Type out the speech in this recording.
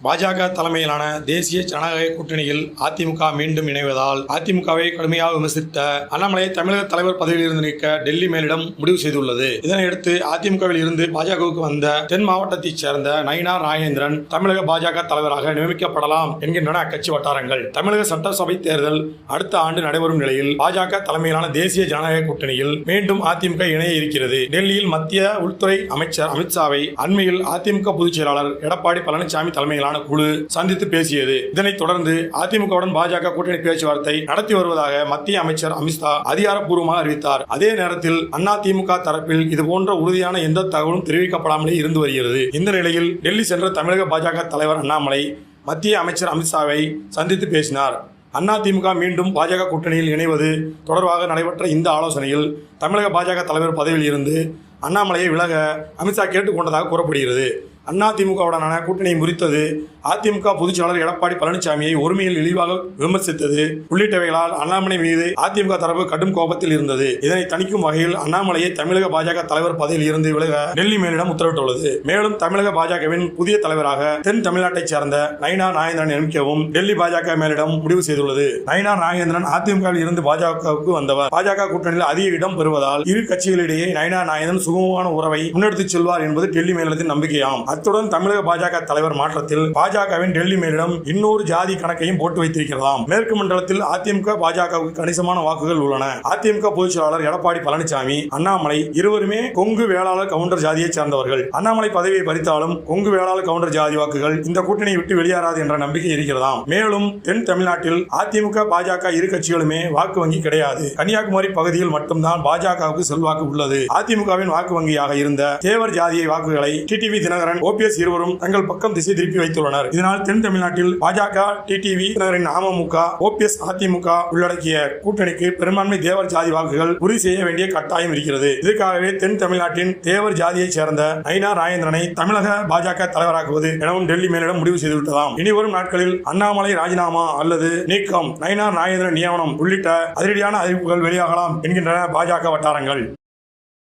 பாஜக தலைமையிலான தேசிய ஜனநாயக கூட்டணியில் அதிமுக மீண்டும் இணைவதால் அதிமுகவை கடுமையாக விமர்சித்த அண்ணாமலை தமிழக தலைவர் பதவியில் இருந்து நீக்க டெல்லி மேலிடம் முடிவு செய்துள்ளது. இதனையடுத்து அதிமுகவில் இருந்து பாஜகவுக்கு வந்த தென் மாவட்டத்தைச் சேர்ந்த நயினார் நாகேந்திரன் தமிழக பாஜக தலைவராக நியமிக்கப்படலாம் என்கின்றன அக்கட்சி வட்டாரங்கள். தமிழக சட்டசபை தேர்தல் அடுத்த ஆண்டு நடைபெறும் நிலையில் பாஜக தலைமையிலான தேசிய ஜனநாயக கூட்டணியில் மீண்டும் அதிமுக இணைய இருக்கிறது. டெல்லியில் மத்திய உள்துறை அமைச்சர் அமித்ஷாவை அண்மையில் அதிமுக பொதுச் செயலாளர் எடப்பாடி பழனிசாமி தலைமையிலான குழு சந்தித்து பேசியது. இதனைத் தொடர்ந்து அதிமுகவுடன் பாஜக கூட்டணி பேச்சுவார்த்தை நடத்தி வருவதாக மத்திய அமைச்சர் அமித்ஷா அதிகாரப்பூர்வமாக அறிவித்தார். அதே நேரத்தில் அதிமுக தரப்பில் இதுபோன்ற உறுதியான எந்த தகவலும் தெரிவிக்கப்படாமலே இருந்து வருகிறது. இந்த நிலையில் டெல்லி சென்ற தமிழக பாஜக தலைவர் அண்ணாமலை மத்திய அமைச்சர் அமித்ஷாவை சந்தித்து பேசினார். அதிமுக மீண்டும் பாஜக கூட்டணியில் இணைவது தொடர்பாக நடைபெற்ற இந்த ஆலோசனையில் தமிழக பாஜக தலைவர் பதவியில் இருந்து அண்ணாமலையை விலக அமித்ஷா கேட்டுக்கொண்டதாக கூறப்படுகிறது. அதிமுகவுடனான கூட்டணியை முறித்தது, அதிமுக பொதுச் செயலாளர் எடப்பாடி பழனிசாமியை ஒருமையில் இழிவாக விமர்சித்தது உள்ளிட்டவைகளால் அண்ணாமலை மீது அதிமுக தரப்பு கடும் கோபத்தில் இருந்தது. இதனை தணிக்கும் வகையில் அண்ணாமலையை தமிழக பாஜக தலைவர் பதவியில் இருந்து விலக டெல்லி மேலிடம் உத்தரவிட்டுள்ளது. மேலும் தமிழக பாஜகவின் புதிய தலைவராக தென் தமிழ்நாட்டைச் சேர்ந்த நயினார் நாகேந்திரன் நியமிக்கவும் டெல்லி பாஜக மேலிடம் முடிவு செய்துள்ளது. நயினார் நாகேந்திரன் அதிமுகவில் இருந்து பாஜகவுக்கு வந்தவர். பாஜக கூட்டணியில் அதிக இடம் பெறுவதால் இரு கட்சிகளிடையே நயினார் நாகேந்திரன் சுகமமான உறவை முன்னெடுத்துச் செல்வார் என்பது டெல்லி மேலிடத்தின் நம்பிக்கையாம். அத்துடன் தமிழக பாஜக தலைவர் மாற்றத்தில் பாஜகவின் டெல்லி மேலிடம் இன்னொரு ஜாதி கணக்கையும் போட்டு வைத்திருக்கிறதாம். மேற்கு மண்டலத்தில் அதிமுக பாஜகவுக்கு கணிசமான வாக்குகள் உள்ளன. அதிமுக பொதுச் செயலாளர் எடப்பாடி பழனிசாமி, அண்ணாமலை இருவருமே கொங்கு வேளாளர் கவுண்டர் ஜாதியைச் சேர்ந்தவர்கள். அண்ணாமலை பதவியை பறித்தாலும் கொங்கு வேளாளர் கவுண்டர் ஜாதி வாக்குகள் இந்த கூட்டணியை விட்டு வெளியேறாது என்ற நம்பிக்கை இருக்கிறதாம். மேலும் தென் தமிழ்நாட்டில் அதிமுக பாஜக இரு கட்சிகளுமே வாக்கு வங்கி கிடையாது. கன்னியாகுமரி பகுதியில் மட்டும்தான் பாஜகவுக்கு செல்வாக்கு உள்ளது. அதிமுகவின் வாக்கு வங்கியாக இருந்த தேவர் ஜாதியை வாக்குகளை டிடிவி தினகரன், ஓபிஎஸ் இருவரும் தங்கள் பக்கம் திசை திருப்பி வைத்துள்ளனர். இதனால் தென் தமிழ்நாட்டில் பாஜக, டிடிவி தினகரின் அமமுக, ஓபிஎஸ் அதிமுக உள்ளடக்கிய கூட்டணிக்கு பெரும்பான்மை தேவர் ஜாதி வாக்குகள் உறுதி செய்ய வேண்டிய கட்டாயம் இருக்கிறது. இதற்காகவே தென் தமிழ்நாட்டின் தேவர் ஜாதியைச் சேர்ந்த நயினார் நாகேந்திரனை தமிழக பாஜக தலைவராக்குவது எனவும் டெல்லி மேலிடம் முடிவு செய்துவிட்டதாம். இனிவரும் நாட்களில் அண்ணாமலை ராஜினாமா அல்லது நீக்கம், நயினார் நாகேந்திரன் நியமனம் உள்ளிட்ட அதிரடியான அறிவிப்புகள் வெளியாகலாம் என்கின்றன பாஜக வட்டாரங்கள்.